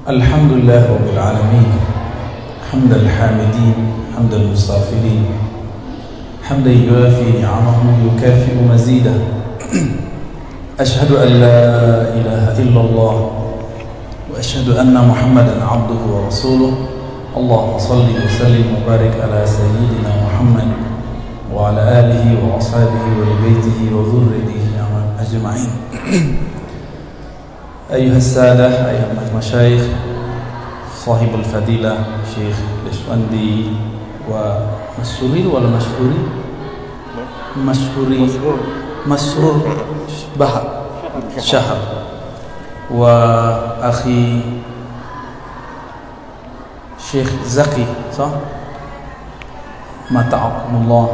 Alhamdulillah Rabbil Alamin, hamdal hamidin, hamdal mustaghfirin, hamdan yuafi ni'amahu yukafi'u mazidah. Ashhadu an la ilaha illallah wa ashhadu anna Muhammadan abduhu wa rasuluh. Allahumma salli wa sallim wa barik ala sayyidina Muhammad wa ala alihi wa ashabihi wa baitihi wa dhurriyyatihi ajma'in. أيها السادة، أيها المشايخ، صاحب الفضيلة شيخ الإشواندي ومسروري ولا مشهوري؟ مسرور بهاء شهر، وأخي شيخ زكي، صح؟ متعكم الله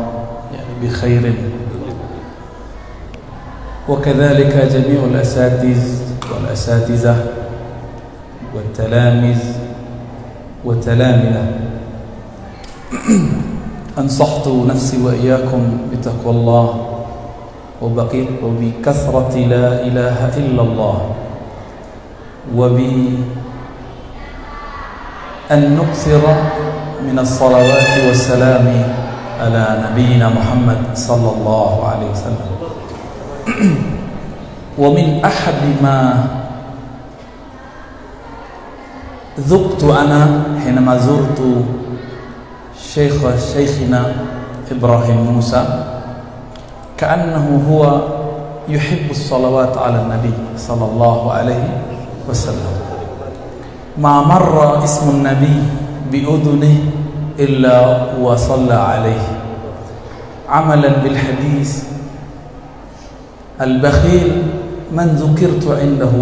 يعني بخير، وكذلك جميع والأساتذة والتلاميذ والتلامذة. أنصحت نفسي وإياكم بتقوى الله وبكثرة لا إله إلا الله، وبأن نكثر من الصلوات والسلام على نبينا محمد صلى الله عليه وسلم. ومن أحب ما ذقت أنا حينما زرت شيخنا إبراهيم موسى، كأنه هو يحب الصلوات على النبي صلى الله عليه وسلم. ما مر اسم النبي بأذنه إلا وصلى عليه، عملا بالحديث البخيل من ذكرت عنده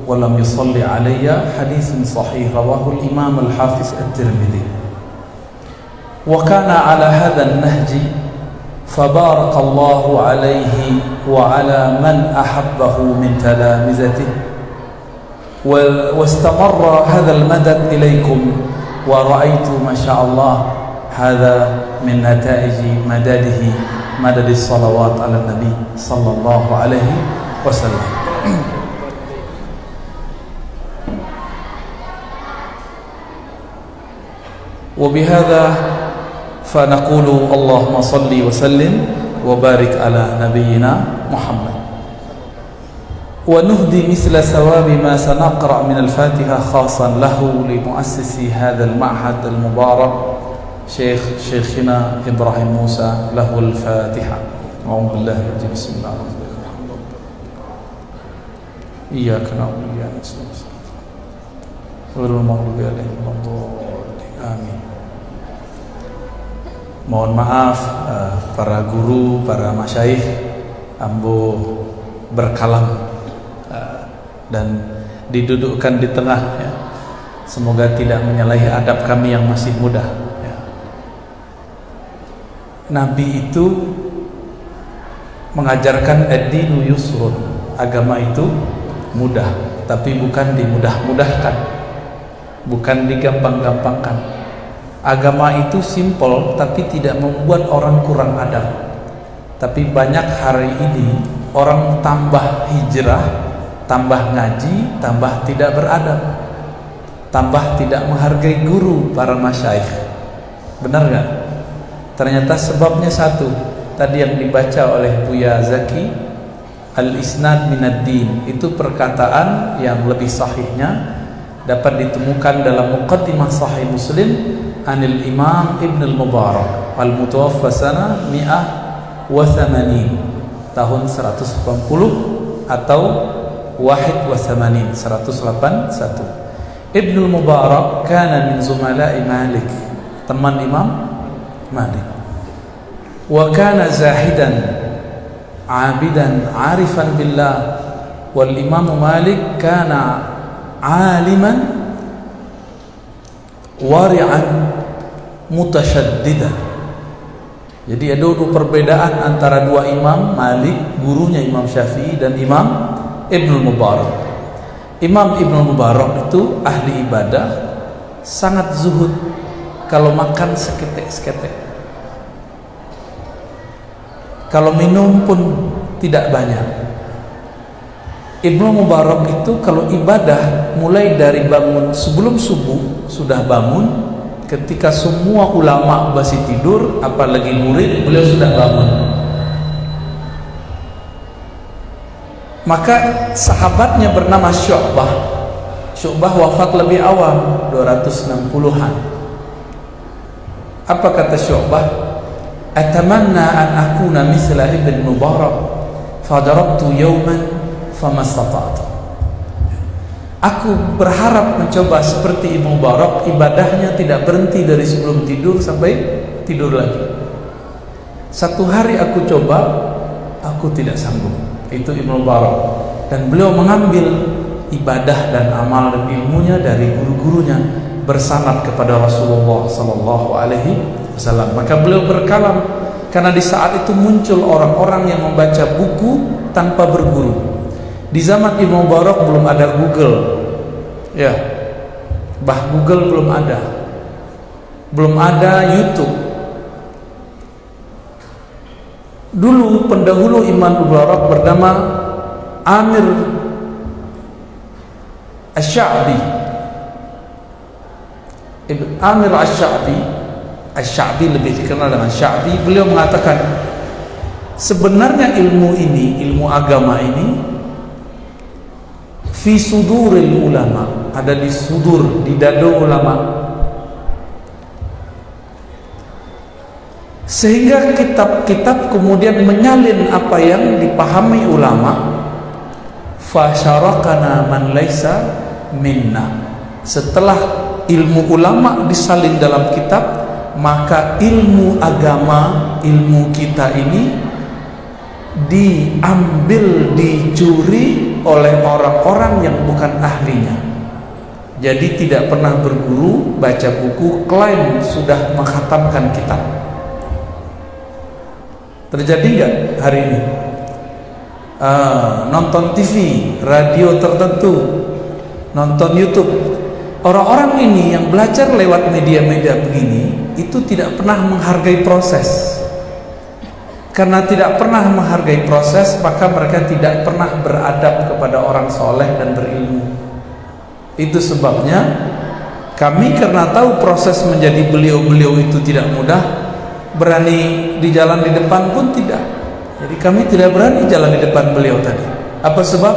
ولم يصلي علي، حديث صحيح رواه الإمام الحافظ الترمذي. وكان على هذا النهج، فبارك الله عليه وعلى من أحبه من تلامذته، واستمر هذا المدد إليكم، ورأيت ما شاء الله هذا من نتائج مدده، مدد الصلوات على النبي صلى الله عليه وسلم. وبهذا فنقول اللهم صل وسلم وبارك على نبينا محمد، ونهدي مثل ثواب ما سنقرأ من الفاتحة خاصا له لمؤسس هذا المعهد المبارك شيخنا إبراهيم موسى، له الفاتحة. أعوذ بالله من الرجيم، بسم الله الرحمن الرحيم، إياك نعبد وإياك نستعين، غير المغضوب عليهم ولا الضالين، آمين. Mohon maaf para guru, para masyayikh, ambo berkalam dan didudukkan di tengah, ya. Semoga tidak menyalahi adab kami yang masih muda, ya. Nabi itu mengajarkan ad-dinu yusrun, agama itu mudah, tapi bukan dimudah-mudahkan, bukan digampang-gampangkan. Agama itu simple, tapi tidak membuat orang kurang adab. Tapi banyak hari ini orang tambah hijrah, tambah ngaji, tambah tidak beradab, tambah tidak menghargai guru, para masyayikh. Benar gak? Ternyata sebabnya satu, tadi yang dibaca oleh Buya Zaki, al-isnad minad din, itu perkataan yang lebih sahihnya dapat ditemukan dalam muqaddimah Sahih Muslim anil Imam Ibn al-Mubarak al-mutawaffa sana 180, tahun 180 atau 181. Ibn al-Mubarak kana min zumala'i Malik, teman Imam Malik. Wa kana zahidan abidan arifan billah, wal Imam Malik kana aliman wari'an mutasyaddidan. Jadi ada dua perbedaan antara dua imam, Malik gurunya Imam Syafi'i dan Imam Ibnul Mubarak. Imam Ibnul Mubarak itu ahli ibadah, sangat zuhud, kalau makan seketek-seketek, kalau minum pun tidak banyak. Ibnu Mubarak itu kalau ibadah mulai dari bangun sebelum subuh sudah bangun, ketika semua ulama masih tidur apalagi murid, beliau sudah bangun. Maka sahabatnya bernama Syu'bah wafat lebih awal 260-an. Apa kata Syu'bah? Atamanna an akuna misla Ibn Mubarak fadarabtu yawman famastata'tu. Aku berharap mencoba seperti Ibnu Mubarak, ibadahnya tidak berhenti dari sebelum tidur sampai tidur lagi. Satu hari aku coba, aku tidak sanggup. Itu Ibnu Mubarak. Dan beliau mengambil ibadah dan amal dan ilmunya dari guru-gurunya bersanad kepada Rasulullah sallallahu alaihi wasallam. Maka beliau berkalam, karena di saat itu muncul orang-orang yang membaca buku tanpa berguru. Di zaman Ibnu Mubarak belum ada Google, ya, Google belum ada YouTube. Dulu pendahulu Imam Mubarak bernama Amir Asy-Sya'bi. Amir Asy-Sya'bi lebih dikenal dengan Sya'bi. Beliau mengatakan sebenarnya ilmu ini, ilmu agama ini fi suduril ulama, ada di sudur, di dada ulama, sehingga kitab-kitab kemudian menyalin apa yang dipahami ulama. Fasyarakana man laisa minna. Setelah ilmu ulama disalin dalam kitab, maka ilmu agama, ilmu kita ini diambil, dicuri oleh orang-orang yang bukan ahlinya. Jadi tidak pernah berguru, baca buku, klaim sudah menghatamkan kitab. Terjadi nggak hari ini? Nonton TV, radio tertentu, nonton YouTube. Orang-orang ini yang belajar lewat media-media begini itu tidak pernah menghargai proses. Karena tidak pernah menghargai proses, maka mereka tidak pernah beradab kepada orang soleh dan berilmu. Itu sebabnya kami, karena tahu proses menjadi beliau-beliau itu tidak mudah, berani di jalan di depan pun tidak. Jadi kami tidak berani jalan di depan beliau tadi. Apa sebab?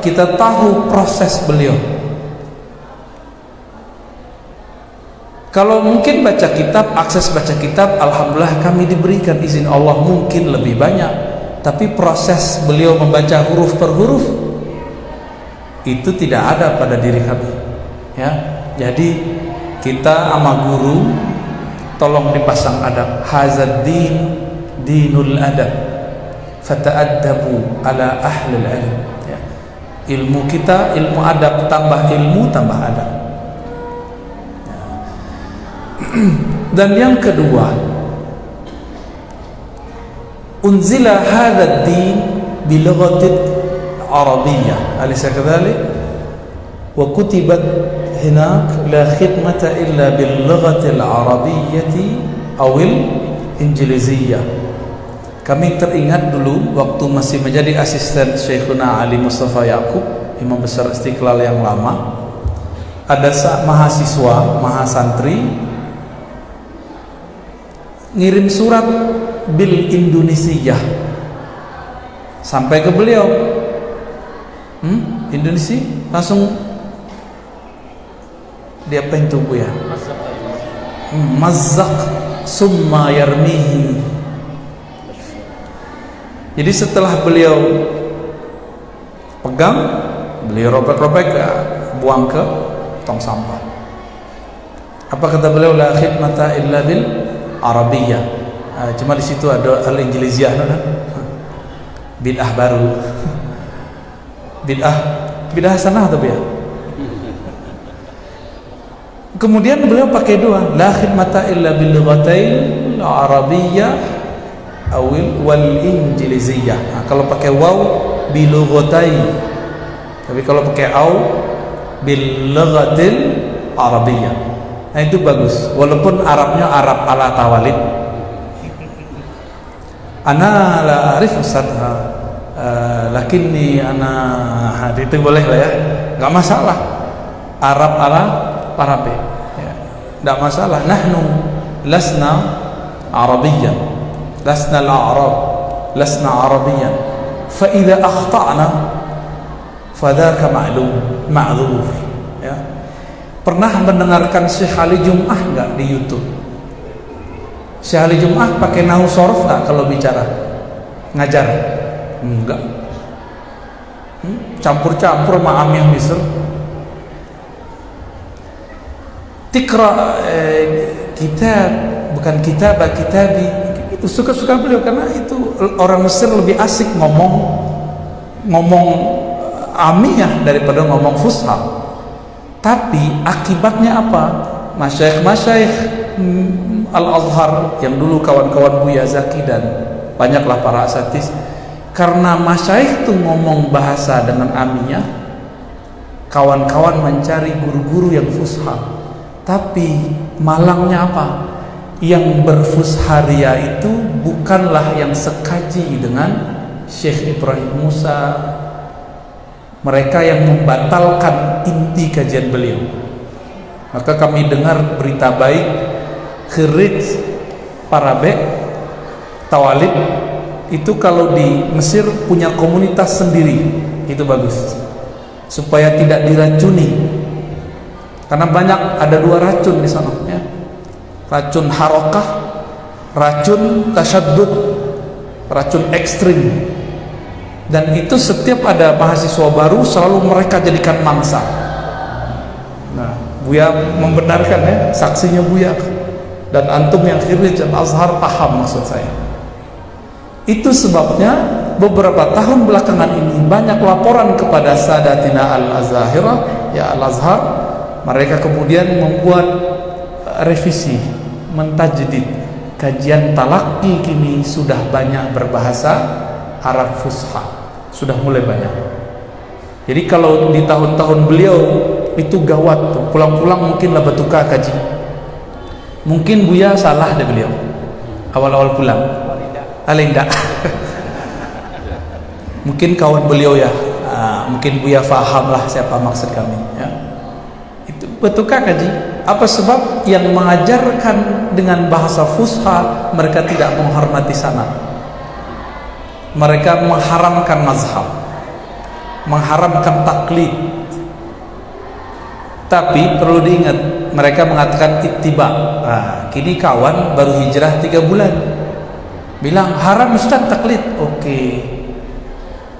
Kita tahu proses beliau. Kalau mungkin baca kitab, akses baca kitab, alhamdulillah kami diberikan izin Allah mungkin lebih banyak. Tapi proses beliau membaca huruf per huruf itu tidak ada pada diri kami. Ya, jadi kita sama guru tolong dipasang adab. Hazad din dinul adab, fata'addabu ala ahlil ilm. Ya. Ilmu kita, ilmu adab tambah ilmu tambah adab. Dan yang kedua, unzila hadha ad-din bi lughatin arabiyyah, alaysa kadhalik? Wa kutibat hinak la khidmata illa bil lughati al-arabiyyati aw al-injiliziyyah. Kami teringat dulu waktu masih menjadi asisten Syekhuna Ali Mustafa Yaqub, Imam Besar Istiqlal yang lama, ada mahasiswa, mahasantri ngirim surat bil Indonesiah sampai ke beliau. Indonesia langsung diapain tubuh ya? Mazzaq summa yarmihi. Jadi setelah beliau pegang, beliau robek-robek, buang ke tong sampah. Apa kata beliau? La khidmata illa bil Arabiyyah. Cuma di situ ada al-Injiliziyah, bid'ah baru. Bid'ah hasanah atau ya? Kemudian beliau pakai dua, la khidmata illa bil lughatain arabiyyah wal injiliziyah. Kalau pakai waw bil lughatain, tapi kalau pakai au bil lughatil arabiyyah. Nah itu bagus, walaupun Arabnya Arab ala tawalid. Ana la arif Ustaz, lakinni ana itu boleh lah ya, nggak masalah. Arab ala Arabe, ya, nggak masalah. Nahnu lasna Arabiyyan, lasna al-Arab, lasna Arabiyyan. Fa idza akhta'na fadzaka ma'lum ma'dzur. Ya. Pernah mendengarkan Syekh Ali Jum'ah nggak di YouTube? Syekh Ali Jum'ah pakai nahu sorof nggak kalau bicara ngajar? Enggak. Campur-campur sama Amiyah Misr. Tikra kitab, bukan kitabi, itu suka-suka beliau karena itu orang Mesir lebih asik ngomong Amiyah daripada ngomong Fusha. Tapi akibatnya apa? Masyayikh Al-Azhar yang dulu kawan-kawan Buya Zaki dan banyaklah para asatis, karena masyayikh itu ngomong bahasa dengan Amiyah, kawan-kawan mencari guru-guru yang Fusha. Tapi malangnya apa? Yang berfusharia itu bukanlah yang sekaji dengan Syekh Ibrahim Musa, mereka yang membatalkan inti kajian beliau. Maka kami dengar berita baik, Kherij Parabe Tawalib itu kalau di Mesir punya komunitas sendiri, itu bagus supaya tidak diracuni, karena banyak, ada 2 racun di sana ya. Racun harokah, racun tasyaddud, racun ekstrim. Dan itu setiap ada mahasiswa baru selalu mereka jadikan mangsa. Nah, Buya membenarkan ya, saksinya Buya. Dan antum yang Kherij Al-Azhar paham maksud saya. Itu sebabnya beberapa tahun belakangan ini banyak laporan kepada Sadatina Al-Azahirah, ya Al-Azhar. Mereka kemudian membuat revisi, mentajdid. Kajian talaqi kini sudah banyak berbahasa Arab Fusha, sudah mulai banyak. Jadi kalau di tahun-tahun beliau itu gawat tuh, pulang-pulang mungkinlah betuka kaji. Mungkin Buya salah deh beliau awal-awal pulang. Alinda. Mungkin kawan beliau ya, mungkin Buya faham lah siapa maksud kami ya. Itu betukah kaji? Apa sebab yang mengajarkan dengan bahasa Fusha mereka tidak menghormati sanad, mereka mengharamkan mazhab, mengharamkan taklid. Tapi perlu diingat, mereka mengatakan ittiba. Kini kawan baru hijrah 3 bulan bilang haram Ustaz taklid. Oke,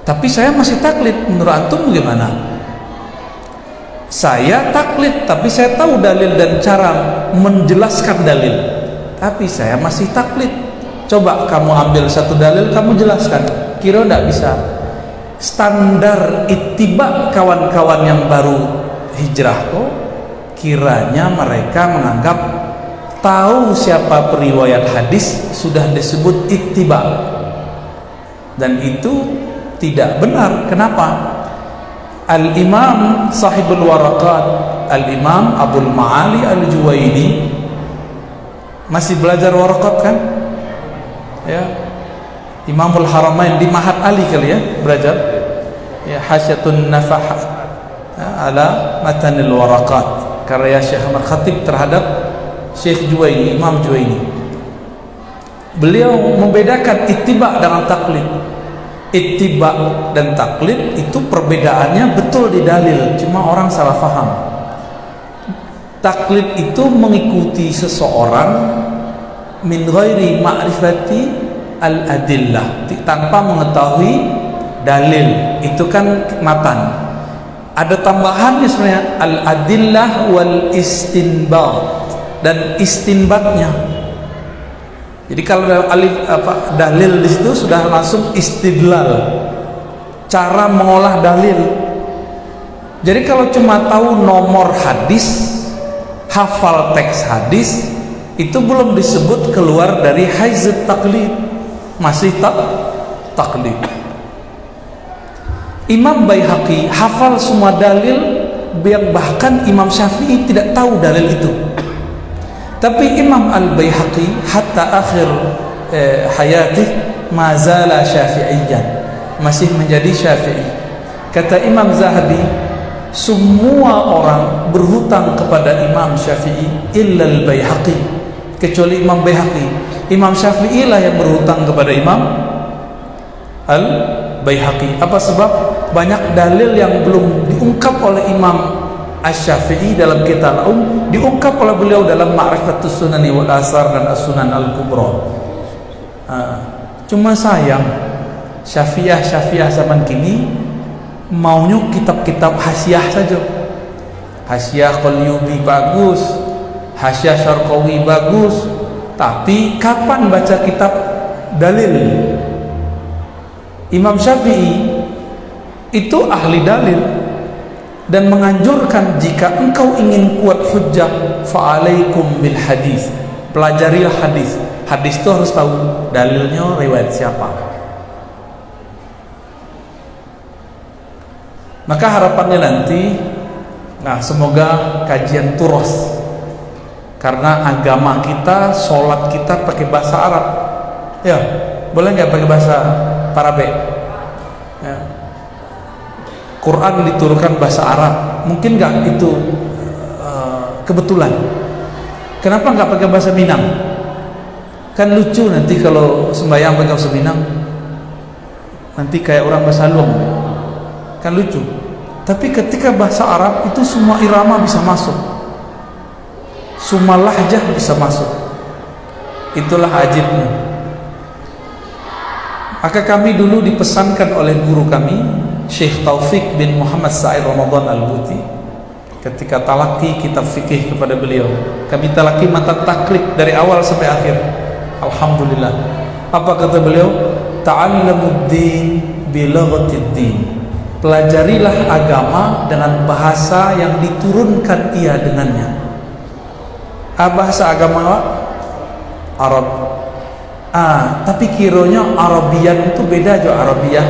tapi saya masih taklid, menurut antum bagaimana? Saya taklid, tapi saya tahu dalil dan cara menjelaskan dalil, tapi saya masih taklid. Coba kamu ambil satu dalil, kamu jelaskan. Kira tidak bisa. Standar ittiba kawan-kawan yang baru hijrah kok, kiranya mereka menganggap tahu siapa periwayat hadis sudah disebut ittiba, dan itu tidak benar. Kenapa? Al-Imam Sahibul Waraqat, Al-Imam Abul Ma'ali Al-Juwaini, masih belajar waraqat kan? Ya, Imamul Haramain di Mahat Ali kali ya belajar. Ya, Hasyatun Nafah ala Matanil Waraqat, karya Syekh Ahmad Khatib terhadap Syekh Juwaini, Imam Juwaini. Beliau membedakan ittiba dengan taklid. Ittiba dan taklid itu perbedaannya betul di dalil, cuma orang salah faham. Taklid itu mengikuti seseorang min ghairi ma'rifati al-adillah, tanpa mengetahui dalil, itu kan matan. Ada tambahannya sebenarnya, al-adillah wal istinbat, dan istinbatnya. Jadi kalau alif dalil di situ sudah langsung istidlal, cara mengolah dalil. Jadi kalau cuma tahu nomor hadis, hafal teks hadis, itu belum disebut keluar dari haizat taklid, masih taklid. Imam Baihaqi hafal semua dalil, bahkan Imam Syafi'i tidak tahu dalil itu. Tapi Imam Al-Baihaqi hatta akhir hayatih mazala syafi'iyyan, masih menjadi Syafi'i. Kata Imam Zahabi, semua orang berhutang kepada Imam Syafi'i illal Baihaqi, kecuali Imam Baihaqi. Imam Syafi'i lah yang berhutang kepada Imam Al-Baihaqi. Apa sebab? Banyak dalil yang belum diungkap oleh Imam Asy-Syafi'i dalam kitab diungkap oleh beliau dalam Ma'rifatus Sunani wal Asar dan As-Sunan Al-Kubra. Cuma sayang Syafi'iyah zaman kini maunya kitab-kitab hasyiah saja. Hasyiah Qalyubi bagus, hasyiah Syarqawi bagus, tapi kapan baca kitab dalil? Imam Syafi'i itu ahli dalil dan menganjurkan jika engkau ingin kuat hujjah fa'alaikum bil hadis, pelajarilah hadis. Hadis itu harus tahu dalilnya, riwayat siapa. Maka harapannya nanti, nah semoga kajian turos, karena agama kita, sholat kita pakai bahasa Arab. Ya, boleh nggak pakai bahasa Arabe? Ya. Quran diturunkan bahasa Arab, mungkin nggak itu kebetulan? Kenapa nggak pakai bahasa Minang? Kan lucu nanti kalau sembahyang pakai bahasa Minang, nanti kayak orang bahasa Luang, kan lucu. Tapi ketika bahasa Arab itu semua irama bisa masuk, semua lahjah bisa masuk. Itulah ajibnya. Maka kami dulu dipesankan oleh guru kami Syekh Taufik bin Muhammad Sa'id Ramadan Al-Buti, ketika talaki kitab fikih kepada beliau, kami talaki matan taklid dari awal sampai akhir. Alhamdulillah. Apa kata beliau? Ta'allamuddin bilaghatid-din, pelajarilah agama dengan bahasa yang diturunkan ia dengannya. Bahasa agama Arab. Tapi kiranya Arabian itu beda jo. Arabiah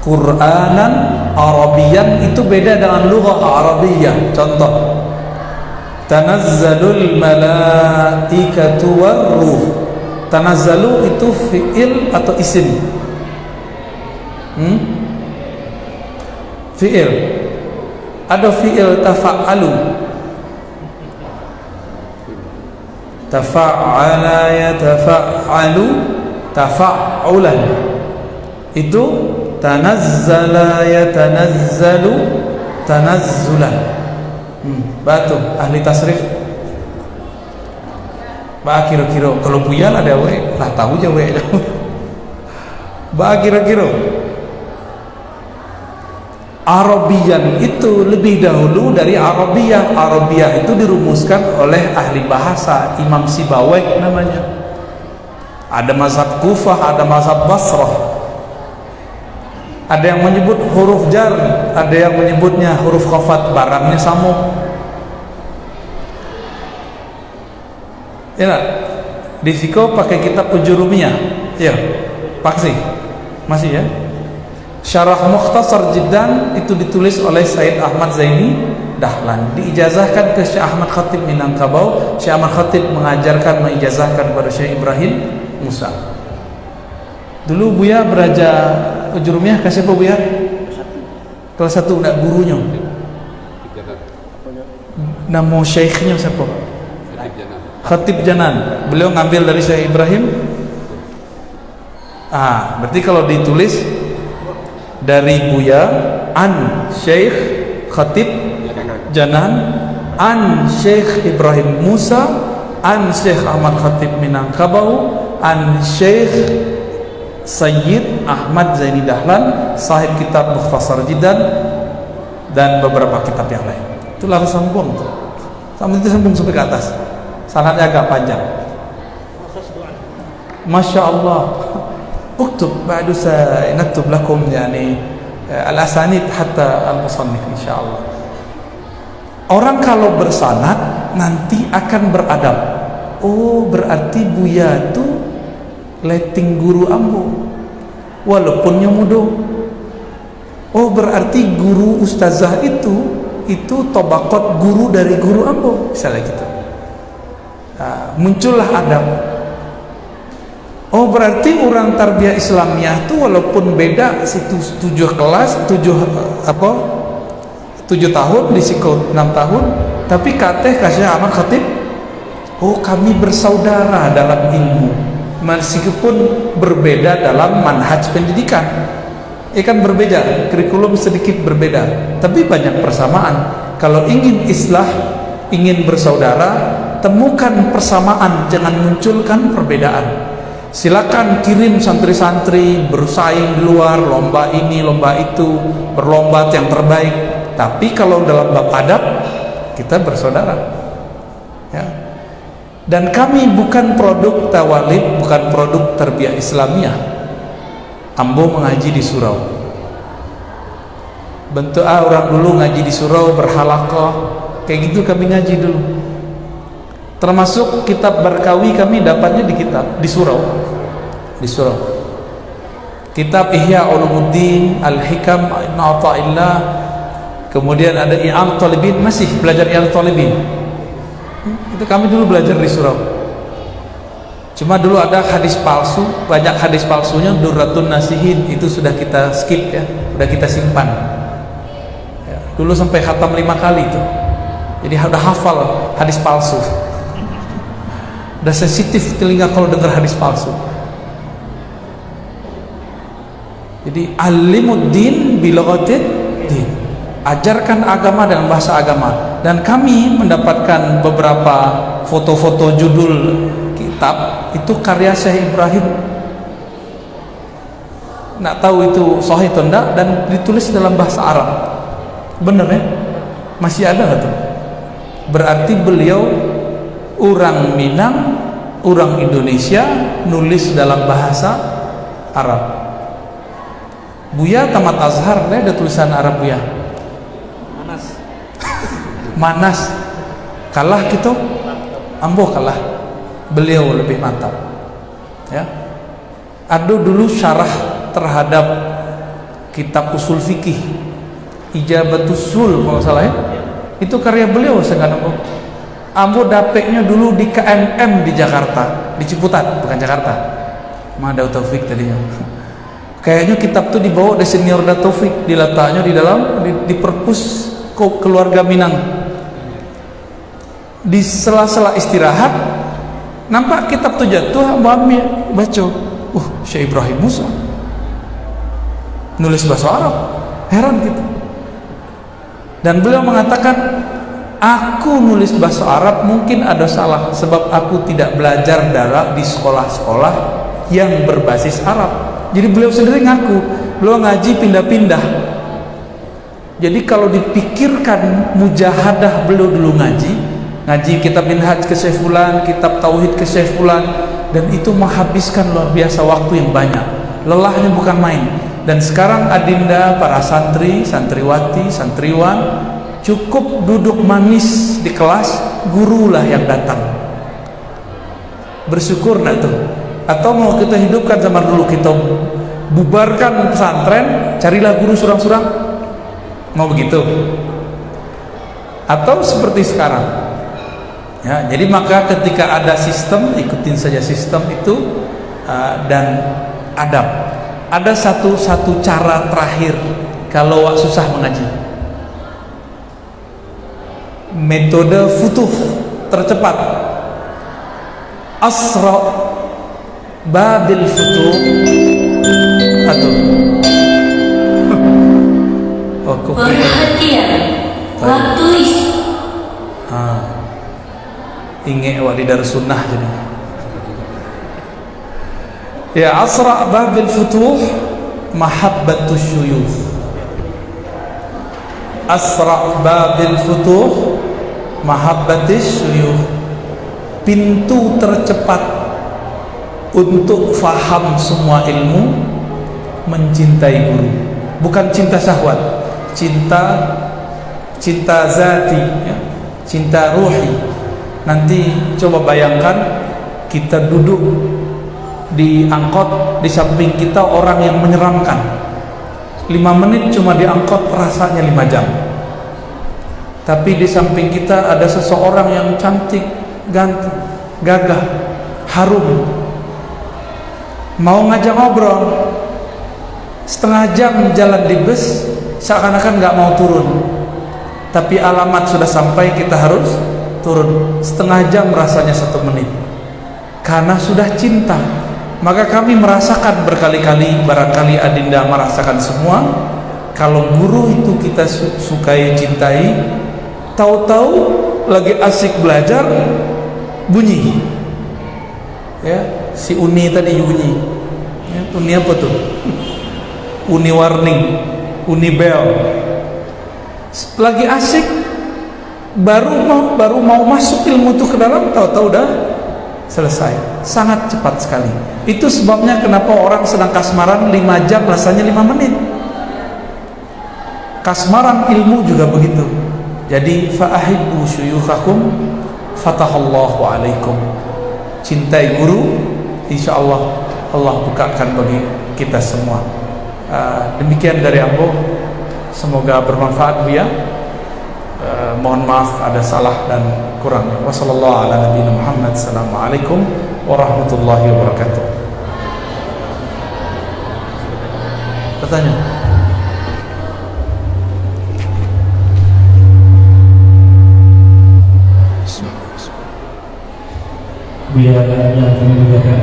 Quranan Arabian itu beda dengan lughah Arabiyah. Contoh, tanazzalul malaikatu warruh. Tanazzalu itu fi'il atau isim? Fi'il. Ada fi'il tafa'alu, tafa'ala yatafa'alu, tafa'ulan. Itu tanazzala yatanazzalu, tanazzulan. Batu ahli tasrif. Ba kira-kira kalau buya ada we, lah tahu je we. Ba kira-kira Arabian itu lebih dahulu dari Arabiyah. Arabiyah itu dirumuskan oleh ahli bahasa Imam Sibawayh namanya. Ada mazhab Kufah, ada mazhab Basrah. Ada yang menyebut huruf jar, ada yang menyebutnya huruf khafat, barangnya sama. Ya, di Siko pakai kitab Ujurumiyah. Ya, paksi. Masih ya? Syarah Mukhtasar Jiddan itu ditulis oleh Said Ahmad Zaini Dahlan, diijazahkan ke Syekh Ahmad Khatib Minangkabau. Syekh Ahmad Khatib mengijazahkan kepada Syekh Ibrahim Musa. Dulu Buya beraja Ujurumiyah ke siapa Buya? Kelas 1, nak gurunya. Nama syekhnya siapa? Khatib Janan. Beliau ngambil dari Syekh Ibrahim. Berarti kalau ditulis dari Buya an Syekh Khatib Janan, an Syekh Ibrahim Musa, an Syekh Ahmad Khatib Minangkabau, an Syekh Sayyid Ahmad Zaini Dahlan, sahib kitab Mukhtasar Jiddan dan beberapa kitab yang lain. Itulah sambung tuh. Sampai itu sambung sampai ke atas. Sanadnya agak panjang. Masya Allah. Uktub ba'du sanaktub lakum yani al-asanid hatta al-musannif insyaallah. Orang kalau bersanad nanti akan beradab. Oh, berarti Buya itu letting guru ambo walaupun nyamudo. Oh, berarti guru ustazah itu tobakot guru dari guru ambo, misalnya gitu. Muncullah adab. Oh, berarti orang tarbiyah Islamiyah tuh walaupun beda situ 7 kelas, 7 tahun di siku 6 tahun, tapi kateh kasih anak khatib, oh kami bersaudara dalam ilmu meskipun berbeda dalam manhaj pendidikan. Kan berbeda, kurikulum sedikit berbeda, tapi banyak persamaan. Kalau ingin islah, ingin bersaudara, temukan persamaan, jangan munculkan perbedaan. Silakan kirim santri-santri bersaing di luar, lomba ini, lomba itu, berlomba yang terbaik. Tapi kalau dalam bab adab, kita bersaudara. Ya. Dan kami bukan produk tawalid, bukan produk tarbiyah Islamiyah. Ambo mengaji di surau. Bentuk orang dulu ngaji di surau berhalaqah, kayak gitu kami ngaji dulu. Termasuk kitab Barkawi kami dapatnya di surau. Kitab Ihya Ulumuddin, Al-Hikam Ibn Atha'illah, kemudian ada I'am Talibin, masih belajar I'am Talibin. Itu kami dulu belajar di surau. Cuma dulu ada hadis palsu, banyak hadis palsunya, Durratun Nasihin, itu sudah kita skip ya, sudah kita simpan. Ya, dulu sampai khatam 5 kali itu. Jadi udah hafal hadis palsu. Udah sensitif telinga kalau dengar hadis palsu. Jadi alimuddin bilughatid din, ajarkan agama dengan bahasa agama. Dan kami mendapatkan beberapa foto-foto judul kitab itu karya Syekh Ibrahim. Nggak tahu itu sahih atau enggak, dan ditulis dalam bahasa Arab. Bener ya? Masih ada nggak tuh? Berarti beliau orang Minang, orang Indonesia, nulis dalam bahasa Arab. Buya tamat Azhar, ada tulisan Arab Buya. Manas. Kalah gitu. Ambo kalah. Beliau lebih mantap. Ya. Ada dulu syarah terhadap kitab usul fikih, Ijabatus Sul kalau salah ya. Itu karya beliau sengaja. Ambo dapetnya dulu di KMM di Jakarta, di Ciputat, bukan Jakarta. Mada Taufik tadinya. Kayaknya kitab tuh dibawa dari senior Taufik, diletaknya di dalam di perpus keluarga Minang. Di sela-sela istirahat, nampak kitab tuh jatuh, ambil baca. Syekh Ibrahim Musa nulis bahasa Arab, heran gitu. Dan beliau mengatakan, aku nulis bahasa Arab mungkin ada salah, sebab aku tidak belajar di sekolah-sekolah yang berbasis Arab. Jadi beliau sendiri ngaku, beliau ngaji pindah-pindah. Jadi kalau dipikirkan mujahadah beliau dulu ngaji kitab Minhaj ke Syekh Fulan, kitab Tauhid ke Syekh Fulan, dan itu menghabiskan luar biasa waktu yang banyak. Lelahnya bukan main. Dan sekarang adinda, para santri, santriwati, santriwan, cukup duduk manis di kelas, gurulah yang datang. Bersyukur nak tuh? Atau mau kita hidupkan zaman dulu, kita bubarkan pesantren, carilah guru surang-surang? Mau begitu? Atau seperti sekarang? Ya, jadi maka ketika ada sistem, ikutin saja sistem itu, dan adab. Ada satu cara terakhir kalau susah mengaji. Metode futuh tercepat. Asra babil futuh atau perhatian waktu inge wali dari sunnah jadi. Ya, asra babil futuh mahabbatus syuyukh. Asra babil futuh mahabbatus syuyukh. Pintu tercepat untuk faham semua ilmu, mencintai guru. Bukan cinta syahwat, cinta zati ya, cinta ruhi. Nanti coba bayangkan kita duduk di angkot, di samping kita orang yang menyeramkan. 5 menit cuma di angkot rasanya 5 jam. Tapi di samping kita ada seseorang yang cantik, ganteng, gagah, harum. mau ngajak ngobrol, setengah jam jalan di bus seakan-akan nggak mau turun, tapi alamat sudah sampai, kita harus turun. Setengah jam rasanya 1 menit, karena sudah cinta. Maka kami merasakan berkali-kali, barangkali Adinda merasakan semua, kalau guru itu kita sukai, cintai, tahu-tahu lagi asik belajar bunyi, ya, si Uni tadi bunyi, ya, Uni apa tuh? Uni warning, Uni bell, lagi asik, baru mau masuk ilmu itu ke dalam, tahu-tahu udah selesai, sangat cepat sekali. Itu sebabnya kenapa orang sedang kasmaran 5 jam rasanya 5 menit. Kasmaran ilmu juga begitu. Jadi fa'ahibbu syuyukhakum fatahallahu alaikum. Cintai guru, insyaallah Allah bukakan bagi kita semua. Demikian dari aku, semoga bermanfaat ya. Mohon maaf ada salah dan kurang. Wassallallahu ala nabiyina Muhammad. Assalamualaikum warahmatullahi wabarakatuh. Pertanyaan? Biar yang kami muliakan,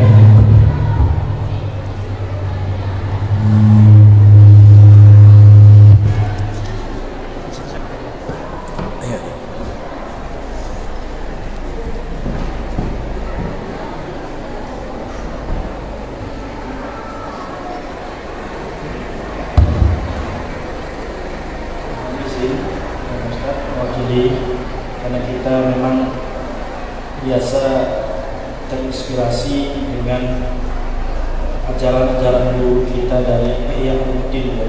karena kita memang biasa terinspirasi dengan ajaran-ajaran dulu kita dari Ihya Ulumuddin.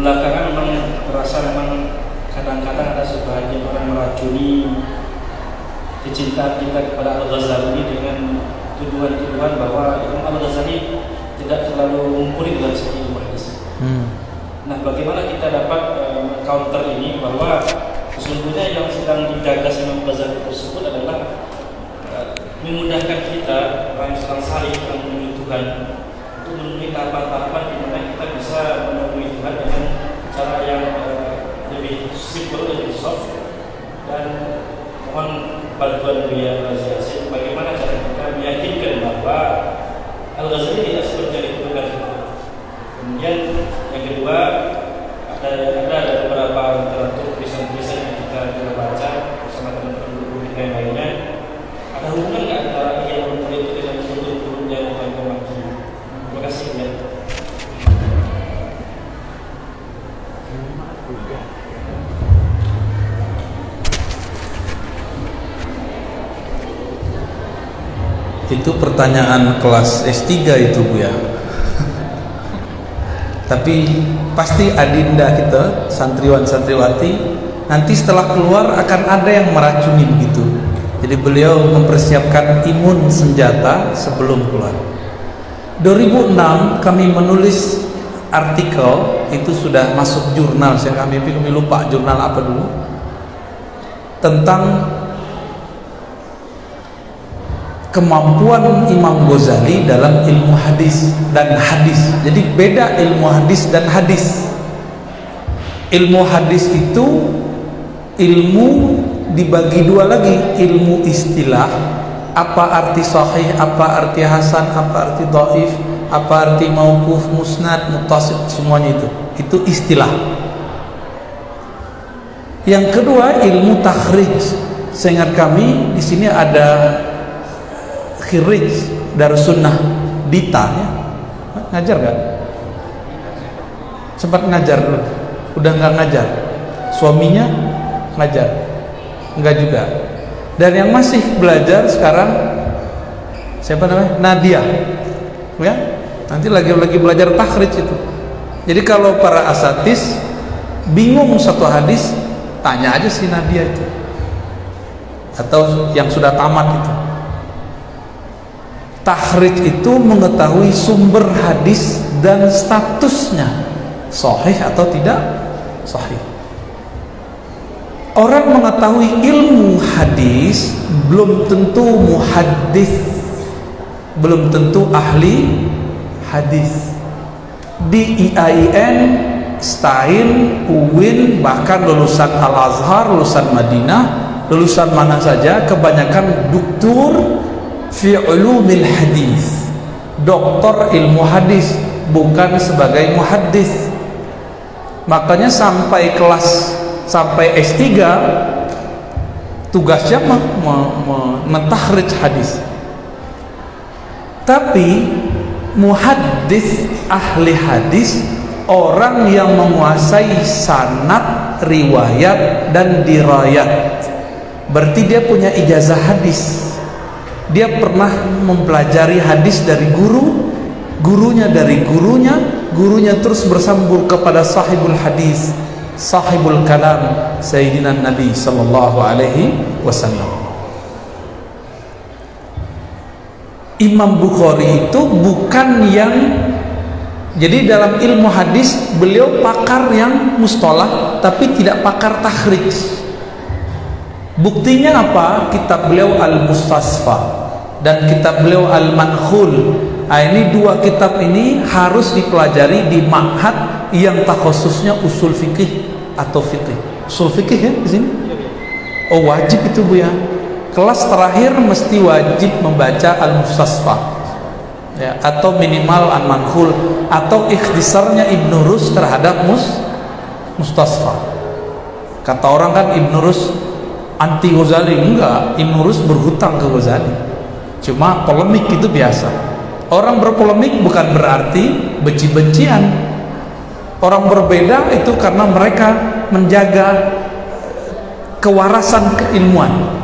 Belakangan memang terasa memang kadang-kadang ada sebagian orang meracuni kecintaan kita kepada Al-Ghazali dengan tuduhan-tuduhan bahwa Imam Al-Ghazali tidak terlalu mumpuni dalam segi ilmu hadis. Nah, bagaimana kita dapat counter ini bahwa sesungguhnya yang sedang digagas Imam Ghazali tersebut adalah memudahkan kita orang yang sedang salih dan memenuhi Tuhan untuk memenuhi tahapan-tahapan di mana kita bisa memenuhi Tuhan dengan cara yang lebih simple, lebih soft. Dan mohon bantuan beliau Al-Ghazali bagaimana cara kita meyakinkan bahwa Al-Ghazali tidak seperti yang dituduhkan. Kemudian yang kedua, ada beberapa literatur tulisan-tulisan yang kita baca bersama teman-teman guru kita yang lainnya. Ada hubungan nggak antara yang itu dengan turun yang bukan pemaki? Terima kasih ya. Itu pertanyaan kelas S3 itu Bu ya. Tapi pasti Adinda kita, santriwan-santriwati, nanti setelah keluar akan ada yang meracuni begitu. Jadi beliau mempersiapkan imun senjata sebelum keluar. 2006 kami menulis artikel, itu sudah masuk jurnal, kami lupa jurnal apa dulu, tentang kemampuan Imam Ghazali dalam ilmu hadis dan hadis. Jadi beda ilmu hadis dan hadis. Ilmu hadis itu ilmu dibagi dua lagi, ilmu istilah, apa arti sahih, apa arti hasan, apa arti dhaif, apa arti mauquf, musnad, muttasil, semuanya itu istilah. Yang kedua ilmu takhrij. Seingat kami di sini ada khirij Darussunnah Dita ya. Ngajar gak? Sempat ngajar dulu, udah nggak ngajar. Suaminya ngajar? Enggak juga. Dan yang masih belajar sekarang siapa namanya? Nadia. Ya? Nanti lagi belajar takhrij itu. Jadi kalau para asatis bingung satu hadis, tanya aja si Nadia itu. Atau yang sudah tamat itu. Takhrij itu mengetahui sumber hadis dan statusnya sahih atau tidak sahih. Orang mengetahui ilmu hadis belum tentu muhaddits. belum tentu ahli hadis. Di IAIN, STAIN, UIN, bahkan lulusan Al-Azhar, lulusan Madinah, lulusan mana saja, kebanyakan doktor fi ulumil hadis, doktor ilmu hadis, bukan sebagai muhaddis. Makanya sampai kelas, sampai S3 tugasnya mentakhrij hadis. Tapi muhaddis, ahli hadis, orang yang menguasai sanad, riwayat, dan dirayat. Berarti dia punya ijazah hadis. Dia pernah mempelajari hadis dari guru, gurunya dari gurunya, gurunya terus bersambung kepada sahibul hadis, sahibul kalam, Sayyidina Nabi sallallahu alaihi wasallam. Imam Bukhari itu bukan yang, jadi dalam ilmu hadis beliau pakar yang mustalah tapi tidak pakar takhrij. Buktinya apa? Kitab beliau Al-Mustasfa dan kitab beliau Al-Mankhul. Nah, ini dua kitab ini harus dipelajari di ma'had yang takhususnya usul fikih atau fikih. Usul fikih ya di sini? Oh, wajib itu Bu ya. Kelas terakhir mesti wajib membaca Al-Mustasfa ya, atau minimal Al-Mankhul, atau ikhtisarnya Ibnu Rus terhadap Mustasfa. Kata orang kan Ibnu Rus anti Ghazali, enggak, Ibnu Rus berhutang ke Ghazali, cuma polemik itu biasa. Orang berpolemik bukan berarti benci-bencian. Orang berbeda itu karena mereka menjaga kewarasan keilmuan.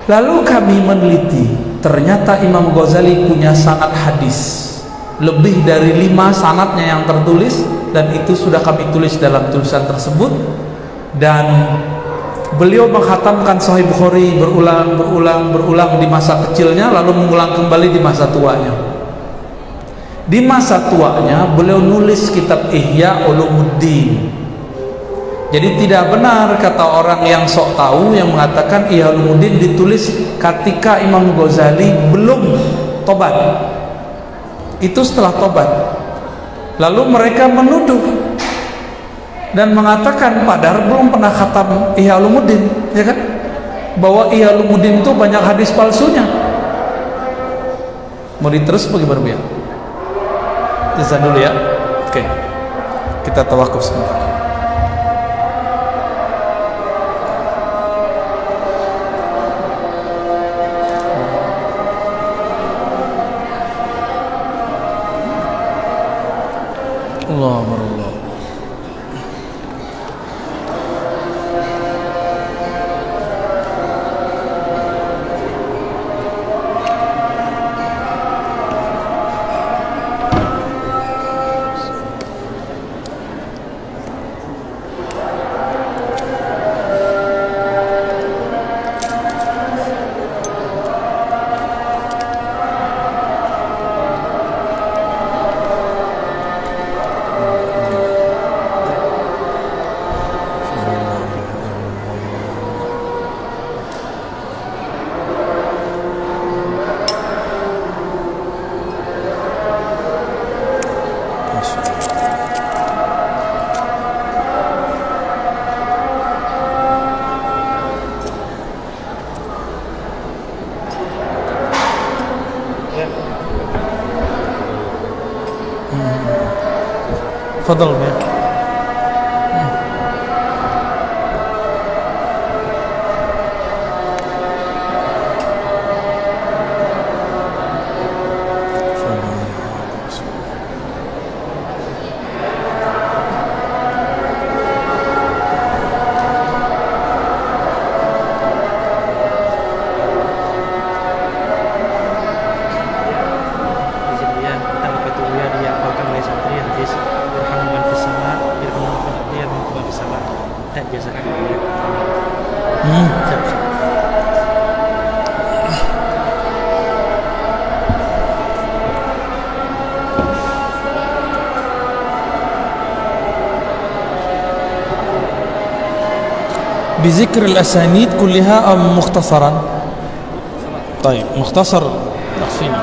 Lalu kami meneliti, ternyata Imam Ghazali punya sanad hadis lebih dari 5 sanadnya yang tertulis, dan itu sudah kami tulis dalam tulisan tersebut. Dan beliau menghatamkan Sahih Bukhari berulang di masa kecilnya, lalu mengulang kembali di masa tuanya. Di masa tuanya beliau nulis kitab Ihya Ulumuddin. Jadi tidak benar kata orang yang sok tahu yang mengatakan Ihya Ulumuddin ditulis ketika Imam Ghazali belum tobat. Itu setelah tobat. Lalu mereka menuduh dan mengatakan padahal belum pernah khatam Ihya Ulumuddin, ya kan? Bahwa Ihya Ulumuddin itu banyak hadis palsunya. Mau diterus bagaimana Bu ya? Jelasan dulu ya. Oke. Kita tawakuf sebentar. Allah Allah. Fadal ya. بذكر الأسانيد كلها أم مختصرا؟ طيب مختصر أخفيني.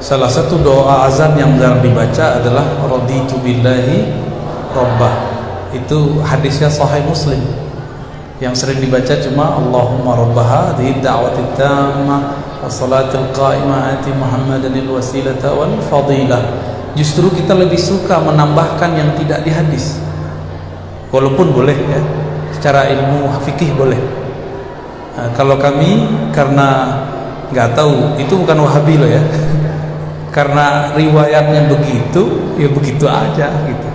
Salah satu doa azan yang jarang dibaca adalah raditu billahi rabbah. Itu hadisnya Sahih Muslim. Yang sering dibaca cuma Allahumma rabbaha hadhihi da'wati tammah wassalatul qa'imah ati Muhammadanil wasilata wal fadilah. Justru kita lebih suka menambahkan yang tidak di hadis. Walaupun boleh ya, secara ilmu fikih boleh. Nah, kalau kami karena nggak tahu, itu bukan Wahabi loh ya. Karena riwayatnya begitu, ya begitu aja gitu.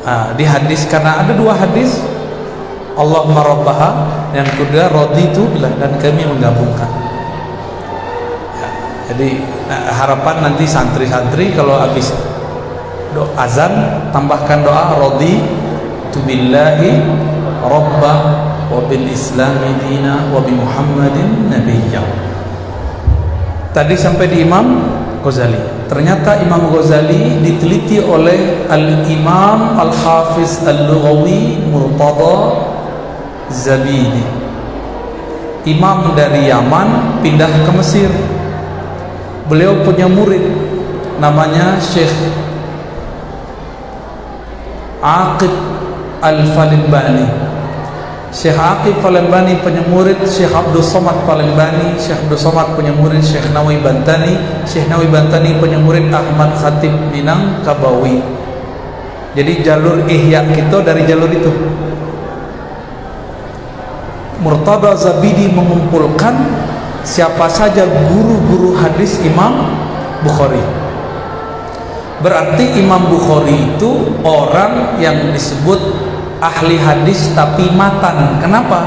Nah, di hadis karena ada dua hadis, Allahumma rabbaha, yang kedua raditu billah, dan kami menggabungkan. Ya, jadi harapan nanti santri-santri kalau habis doa azan tambahkan doa raditu billahi rabbah wa bil islami dina wa bi Muhammadin nabiyya. Tadi sampai di Imam Ghazali. Ternyata Imam Ghazali diteliti oleh Al-Imam Al-Hafiz Al-Lughawi Murtada Zabidi, imam dari Yaman pindah ke Mesir. Beliau punya murid namanya Syekh Aqib Al-Falinbani. Syekh Aqib Falinbani punya murid Syekh Abdul Somad Falinbani. Syekh Abdul Somad punya murid Syekh Nawawi Bantani. Syekh Nawawi Bantani punya murid Ahmad Khatib Minangkabawi. Jadi jalur ihya kita dari jalur itu. Murtada Zabidi mengumpulkan siapa saja guru-guru hadis Imam Bukhari. Berarti Imam Bukhari itu orang yang disebut ahli hadis tapi matan. Kenapa?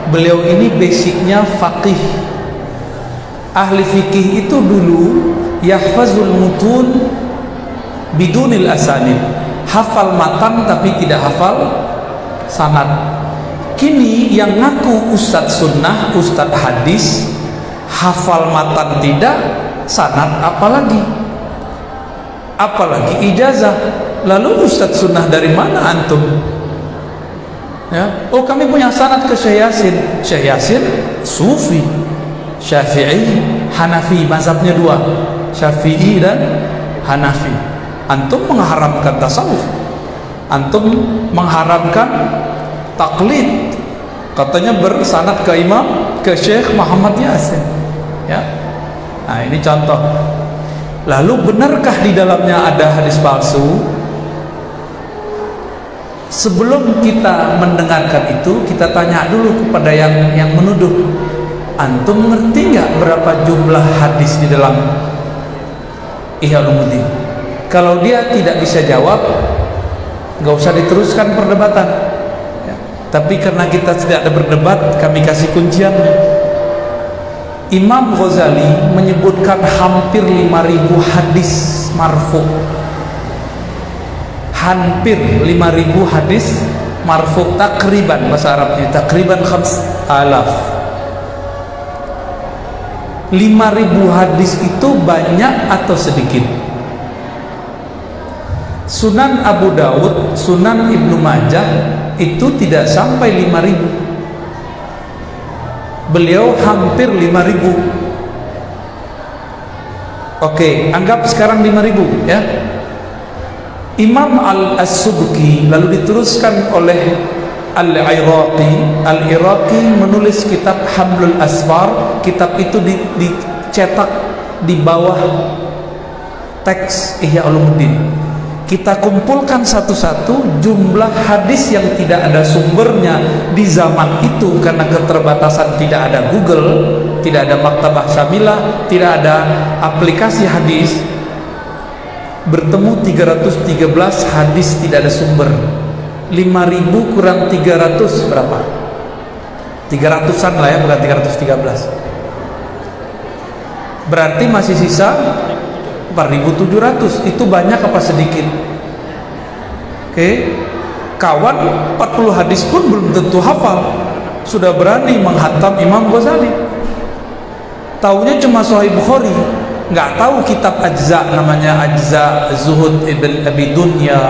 Beliau ini basicnya faqih. Ahli fikih itu dulu yahfazul mutun bidunil asanid, hafal matan tapi tidak hafal sanad. Kini yang ngaku ustadz sunnah, ustadz hadis, hafal matan tidak, sanad apalagi ijazah. Lalu ustadz sunnah dari mana antum? Ya. Oh, kami punya sanad ke Syekh Yasin. Syekh Yasin Sufi, Syafi'i, Hanafi, mazhabnya dua, Syafi'i dan Hanafi. Antum mengharamkan tasawuf, antum mengharamkan taklid, katanya bersanad ke imam, ke Syekh Muhammad Yasin. Ya. Nah, ini contoh. Lalu benarkah di dalamnya ada hadis palsu? Sebelum kita mendengarkan itu, kita tanya dulu kepada yang menuduh, antum ngerti nggak berapa jumlah hadis di dalam Ihya Ulumuddin? Kalau dia tidak bisa jawab, nggak usah diteruskan perdebatan ya. Tapi karena kita tidak ada berdebat, kami kasih kunciannya. Imam Ghazali menyebutkan hampir 5.000 hadis marfu. Hampir 5.000 hadis marfu, takriban bahasa Arabnya, takriban 5.000. 5.000 hadis itu banyak atau sedikit? Sunan Abu Dawud, Sunan Ibnu Majah itu tidak sampai 5.000. Beliau hampir 5.000. Oke, anggap sekarang 5.000 ya. Imam Al-Subki lalu diteruskan oleh Al-Iraqi menulis kitab Hamlul Asfar. Kitab itu dicetak di bawah teks Ihya Ulumuddin. Kita kumpulkan satu-satu jumlah hadis yang tidak ada sumbernya di zaman itu karena keterbatasan, tidak ada Google, tidak ada Maktabah Syamilah, tidak ada aplikasi hadis. Bertemu 313 hadis tidak ada sumber. 5.000 kurang 300 berapa? 300-an lah ya, bukan 313. Berarti masih sisa 4.700. Itu banyak apa sedikit? Oke. Kawan 40 hadis pun belum tentu hafal, sudah berani menghantam Imam Ghazali. Taunya cuma Sahih Bukhari, nggak tahu kitab Ajza, namanya Ajza Zuhud Ibn Abi Dunya,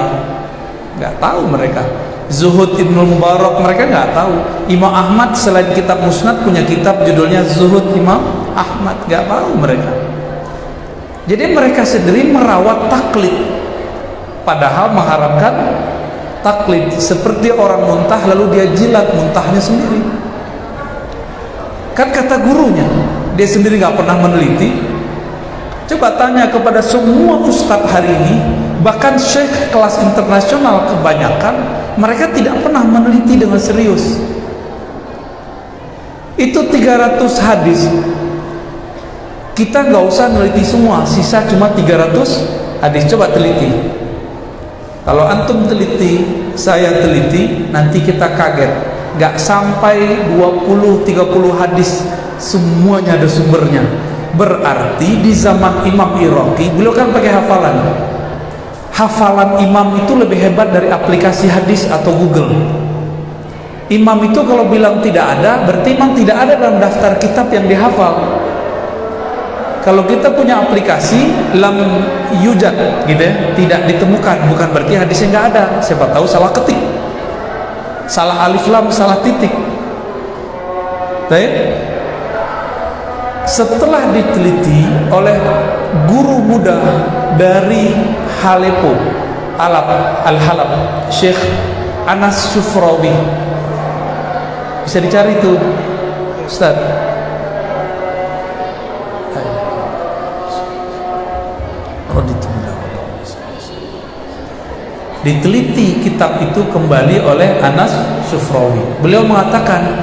nggak tahu mereka. Zuhud Ibnu Mubarak mereka nggak tahu. Imam Ahmad selain kitab Musnad punya kitab judulnya Zuhud Imam Ahmad, nggak tahu mereka. Jadi mereka sendiri merawat taklid, padahal mengharamkan taklid. Seperti orang muntah lalu dia jilat muntahnya sendiri. Kan kata gurunya, dia sendiri nggak pernah meneliti. Coba tanya kepada semua ustadz hari ini, bahkan syekh kelas internasional kebanyakan, mereka tidak pernah meneliti dengan serius. Itu 300 hadis, kita nggak usah neliti semua, sisa cuma 300 hadis. Coba teliti. Kalau antum teliti, saya teliti, nanti kita kaget. Nggak sampai 20-30 hadis semuanya ada sumbernya. Berarti di zaman Imam Iraqi, beliau kan pakai hafalan. Hafalan imam itu lebih hebat dari aplikasi hadis atau Google. Imam itu kalau bilang tidak ada, berarti imam tidak ada dalam daftar kitab yang dihafal. Kalau kita punya aplikasi lam yujad gitu ya, tidak ditemukan, bukan berarti hadisnya nggak ada. Siapa tahu salah ketik, salah alif lam, salah titik. Baik. Setelah diteliti oleh guru muda dari Aleppo, Al-Halab, Syekh Anas Syufrawi, bisa dicari itu Ustaz. Diteliti kitab itu kembali oleh Anas Syufrawi. Beliau mengatakan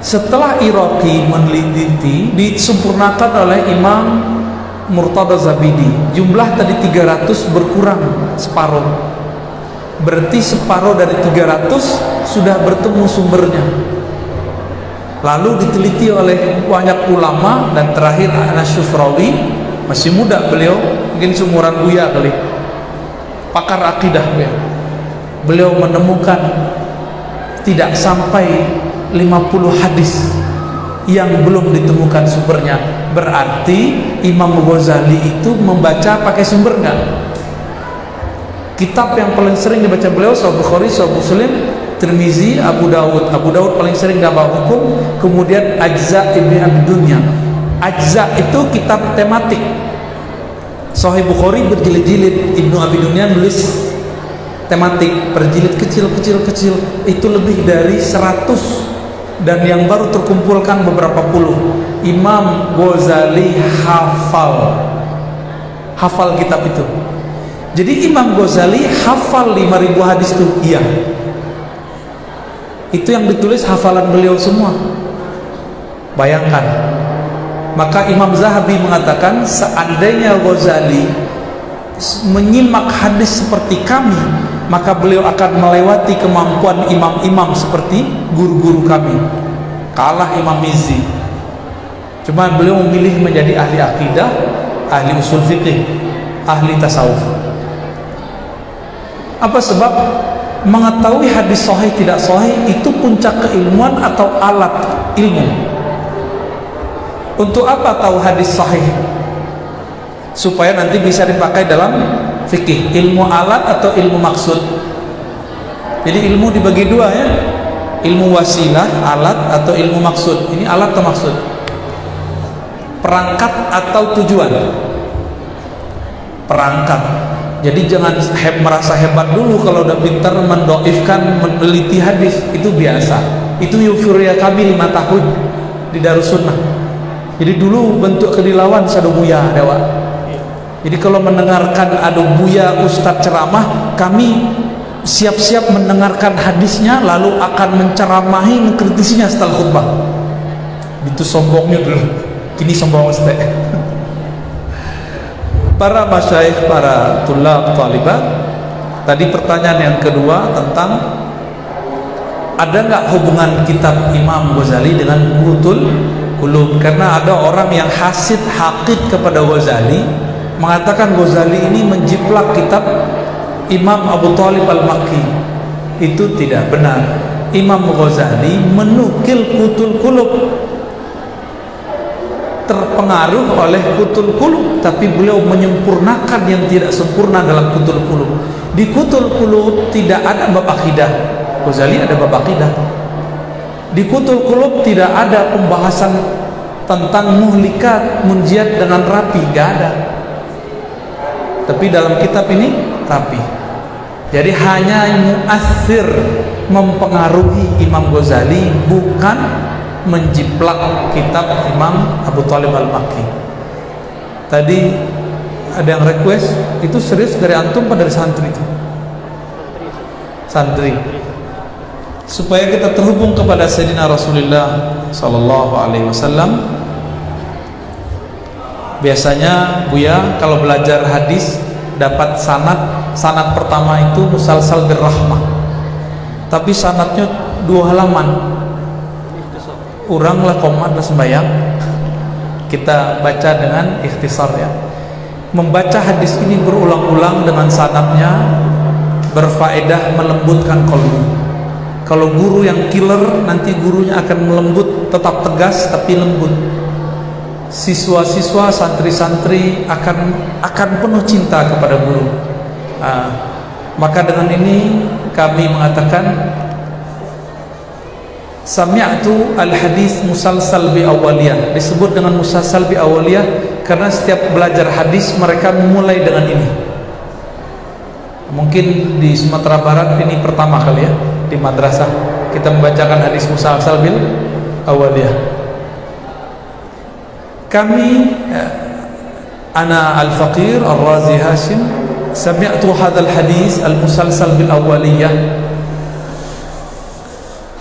setelah Iraqi meneliti, disempurnakan oleh Imam Murtada Zabidi. Jumlah tadi 300 berkurang separuh. Berarti separuh dari 300 sudah bertemu sumbernya. Lalu diteliti oleh banyak ulama, dan terakhir Anas Syufrawi, masih muda beliau, mungkin seumuran Buya kali, pakar akidah beliau menemukan tidak sampai 50 hadis yang belum ditemukan sumbernya. Berarti Imam Ghazali itu membaca pakai sumber nggak? Kitab yang paling sering dibaca beliau Sahih Bukhari, Sahih Muslim, Tirmizi, Abu Dawud. Abu Dawud paling sering dalam hukum. Kemudian Ajza Ibn Abi Dunya. Ajza itu kitab tematik. Sahih Bukhari berjilid-jilid, Ibnu Abi Dunya nulis tematik berjilid kecil. Itu lebih dari 100, dan yang baru terkumpulkan beberapa puluh. Imam Ghazali hafal kitab itu. Jadi Imam Ghazali hafal 5.000 hadis itu, iya. Itu yang ditulis hafalan beliau semua. Bayangkan. Maka Imam Zahabi mengatakan, seandainya Ghazali menyimak hadis seperti kami, maka beliau akan melewati kemampuan imam-imam seperti guru-guru kami. Kalah Imam Mizzi. Cuma beliau memilih menjadi ahli akidah, ahli usul fiqih, ahli tasawuf. Apa sebab? Mengetahui hadis sahih tidak sahih itu puncak keilmuan atau alat ilmu. Untuk apa tahu hadis sahih? Supaya nanti bisa dipakai dalam fikih. Ilmu alat atau ilmu maksud. Jadi ilmu dibagi dua ya, ilmu wasilah, alat, atau ilmu maksud. Ini alat atau maksud? Perangkat atau tujuan? Perangkat. Jadi jangan merasa hebat dulu kalau udah pintar mendoifkan, meneliti hadis. Itu biasa. Itu euforia kami 5 tahun di Darussunnah. Jadi dulu bentuk kedilawan sadu buya dewa. Jadi kalau mendengarkan adu buya ustadz ceramah, kami siap-siap mendengarkan hadisnya, lalu akan menceramahi, mengkritisinya setelah khutbah. Itu sombongnya dulu. Kini sombong ustaz. Para masyayikh, para tulab, talibat. Tadi pertanyaan yang kedua tentang ada nggak hubungan kitab Imam Ghazali dengan Qutul Qulub? Karena ada orang yang hasid hakid kepada Ghazali, mengatakan Ghazali ini menjiplak kitab Imam Abu Thalib Al-Makki. Itu tidak benar. Imam Ghazali menukil Qutul Qulub, terpengaruh oleh Qutul Qulub, tapi beliau menyempurnakan yang tidak sempurna dalam Qutul Qulub. Di Qutul Qulub tidak ada bab akidah. Ghazali ada bab akidah. Di Qutul Qulub tidak ada pembahasan tentang muhlikat, munjiat dengan rapi, gak ada. Tapi dalam kitab ini rapi. Jadi hanya mu'athir, mempengaruhi Imam Ghazali, bukan menjiplak kitab Imam Abu Thalib Al-Makki. Tadi ada yang request, itu serius dari antum pada dari santri itu? Santri. Supaya kita terhubung kepada Sayyidina Rasulullah sallallahu alaihi wasallam. Biasanya Buya kalau belajar hadis dapat sanad pertama itu musalsal birrahmah. Tapi sanadnya 2 halaman. Uranglah qomat lah sembahyang, kita baca dengan ikhtisar ya. Membaca hadis ini berulang-ulang dengan sanadnya berfaedah melembutkan qalbu. Kalau guru yang killer, nanti gurunya akan melembut, tetap tegas tapi lembut. Siswa-siswa, santri-santri akan penuh cinta kepada guru. Maka dengan ini kami mengatakan sami'tu al-hadis musalsal bi awaliyah. Disebut dengan musalsal bi awaliyah karena setiap belajar hadis mereka memulai dengan ini. Mungkin di Sumatera Barat ini pertama kali ya, di madrasah kita membacakan hadis musalsal bil awaliyah. Kami ana al-faqir al-Razi Hashim sami'tu hadzal hadis al-musalsal bil awaliyah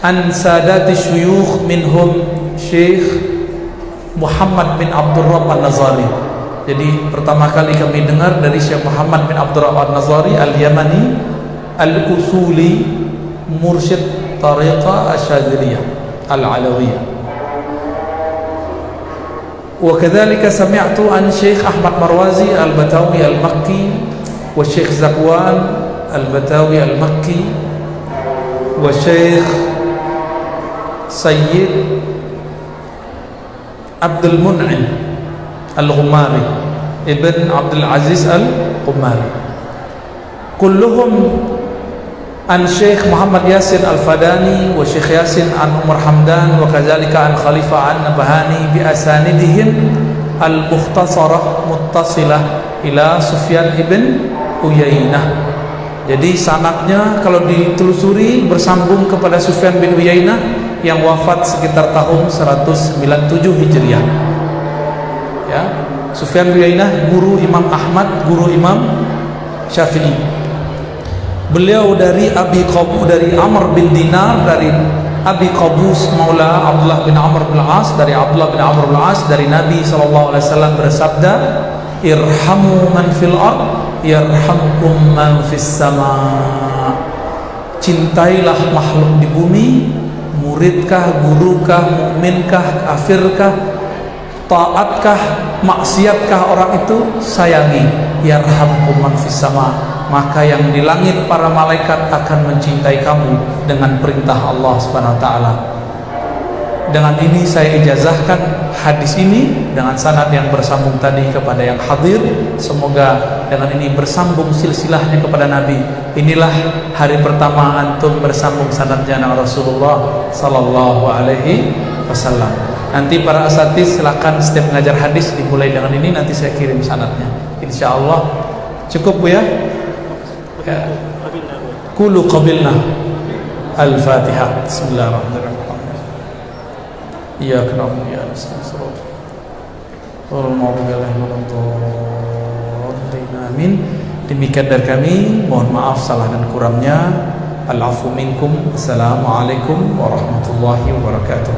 an sadati syuyukh minhum Syekh Muhammad bin Abdul Rabb An-Nazari. Jadi pertama kali kami dengar dari Syekh Muhammad bin Abdul Rabb An-Nazari Al-Yamani Al-Usuli Mursyid Tariqah Asyadziliyah Al-Alawiyah. وكذلك سمعت عن شيخ أحمد مروزي البتاوي المكي والشيخ زكوان البتاوي المكي والشيخ سيد عبد المنعم الغماري ابن عبد العزيز الغماري كلهم عن شيخ محمد ياسين الفداني وشيخ ياسين عن عمر حمدان وكذلك عن خليفة عن نبهاني بأساندهم المختصرة متصلة إلى سفيان ibn Uyainah. Jadi sanadnya kalau ditelusuri bersambung kepada Sufyan bin Uyainah yang wafat sekitar tahun 197 Hijriah. Ya, Sufyan bin Uyainah guru Imam Ahmad, guru Imam Syafi'i. Beliau dari dari Amr bin Dinar, dari Abi Qabus Maula Abdullah bin Amr bin As, dari Abdullah bin Amr bin As, dari Nabi SAW bersabda, irhamu man fil ard yarhamkum man fis sama. Cintailah makhluk di bumi, muridkah, gurukah, mukminkah, kafirkah, taatkah, maksiatkah orang itu, sayangi. Yarhamkum man fis sama. Maka yang di langit para malaikat akan mencintai kamu dengan perintah Allah Subhanahu wa taala. Dengan ini saya ijazahkan hadis ini dengan sanad yang bersambung tadi kepada yang hadir. Semoga dengan ini bersambung silsilahnya kepada Nabi. Inilah hari pertama antum bersambung sanadnya dengan Rasulullah sallallahu alaihi wasallam. Nanti para asatiz silakan setiap mengajar hadis dimulai dengan ini, nanti saya kirim sanadnya. Insyaallah Cukup Bu ya? Ya. Qulu qabilna. Al-Fatihah. Bismillahirrahmanirrahim. Iyyaka na'budu wa iyyaka nasta'in. Amin. Demikian dari kami, mohon maaf salah dan kurangnya. Al-afu minkum. Assalamualaikum warahmatullahi wabarakatuh.